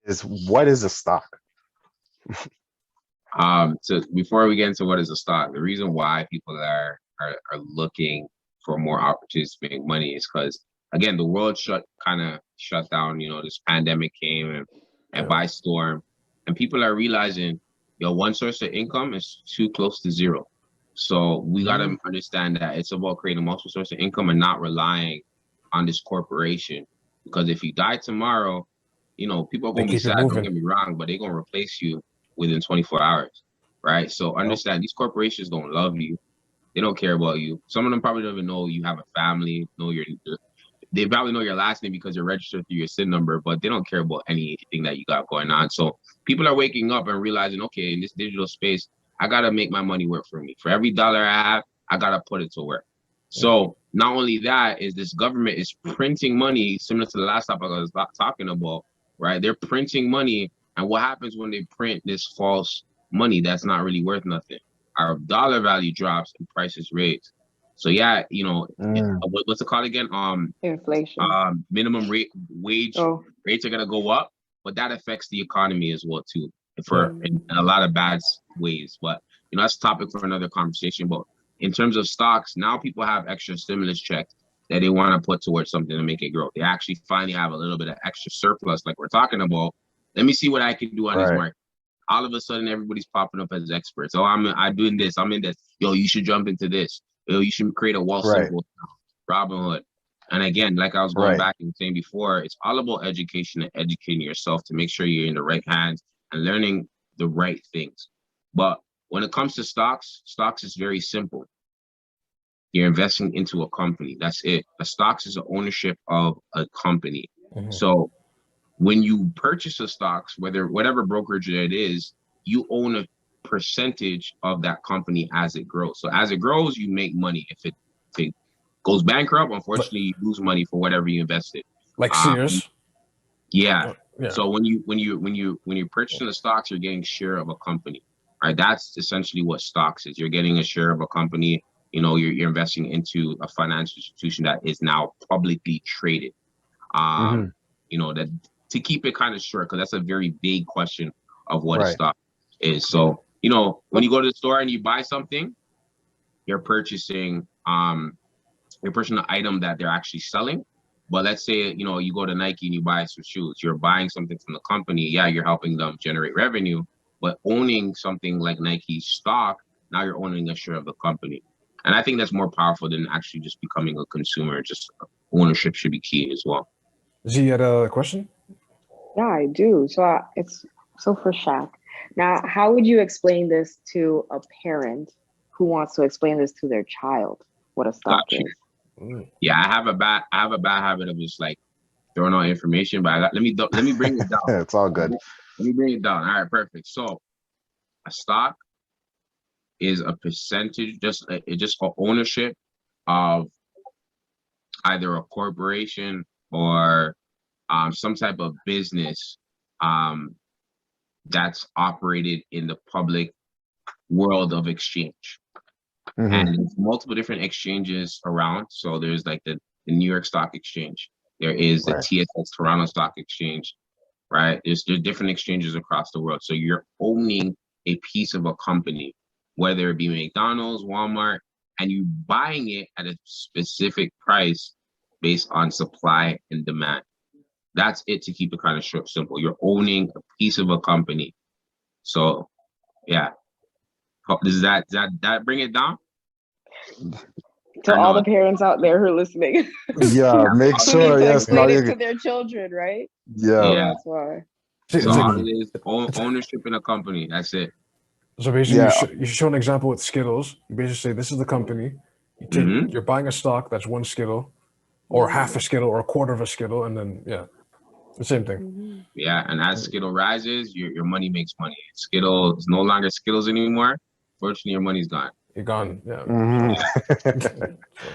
is what is a stock? So before we get into what is a stock, the reason why people are looking for more opportunities to make money is because, again, the world kind of shut down. You know, this pandemic came and by storm, and people are realizing, one source of income is too close to zero. So we got to understand that it's about creating multiple sources of income and not relying on this corporation. Because if you die tomorrow, people are going to be sad. Don't get me wrong, but they're going to replace you within 24 hours, right? So understand, these corporations don't love you. They don't care about you. Some of them probably don't even know you have a family, they probably know your last name because you're registered through your SIN number, but they don't care about anything that you got going on. So people are waking up and realizing, okay, in this digital space, I got to make my money work for me. For every dollar I have, I got to put it to work. So not only that, is this government is printing money, similar to the last topic I was talking about, right? They're printing money. And what happens when they print this false money that's not really worth nothing? Our dollar value drops and prices raise. So what's it called again? Inflation. Minimum wage rates are gonna go up, but that affects the economy as well too, in a lot of bad ways. But that's a topic for another conversation. But in terms of stocks, now people have extra stimulus checks that they want to put towards something to make it grow. They actually finally have a little bit of extra surplus, like we're talking about. Let me see what I can do on this market. All of a sudden, everybody's popping up as experts. Oh, I'm doing this. I'm in this. Yo, you should jump into this. Yo, you should create a wall symbol. Robinhood. And again, like I was going back and saying before, it's all about education and educating yourself to make sure you're in the right hands and learning the right things. But when it comes to stocks is very simple. You're investing into a company. That's it. A stocks is the ownership of a company. So when you purchase a stocks, whatever brokerage it is, you own a percentage of that company as it grows. So as it grows, you make money. If it goes bankrupt, unfortunately, you lose money for whatever you invested. Like Sears. Yeah. So when you're purchasing the stocks, you're getting a share of a company. Right. That's essentially what stocks is. You're getting a share of a company. You're investing into a financial institution that is now publicly traded. That to keep it kind of short, because that's a very big question of what a stock is. So, when you go to the store and you buy something, you're purchasing an item that they're actually selling. But let's say, you go to Nike and you buy some shoes, you're buying something from the company. Yeah, you're helping them generate revenue, but owning something like Nike stock, now you're owning a share of the company. And I think that's more powerful than actually just becoming a consumer. Just ownership should be key as well. Z, you had a question? Yeah, I do. So for Shaq, now, how would you explain this to a parent who wants to explain this to their child? What a stock is? Yeah, I have a bad habit of just like throwing out information, but let me bring it down. It's all good. Let me bring it down. All right, perfect. So a stock is a percentage, just for ownership of either a corporation or some type of business that's operated in the public world of exchange. And there's multiple different exchanges around. So there's like the New York Stock Exchange. There is the TSX Toronto Stock Exchange, right? There's different exchanges across the world. So you're owning a piece of a company, whether it be McDonald's, Walmart, and you buying it at a specific price based on supply and demand. That's it, to keep it kind of short, simple. You're owning a piece of a company. So, yeah. Does that bring it down? To all the parents out there who are listening. Yeah, make sure. Yes, now you're to their children, right? Yeah. That's why. So all it is ownership in a company. That's it. So basically, you show an example with Skittles. You basically say, this is the company. You're buying a stock that's one Skittle, or half a Skittle, or a quarter of a Skittle, and then, the same thing. Yeah, and as Skittle rises, your money makes money. Skittle is no longer Skittles anymore. Fortunately, your money's gone. You're gone, yeah.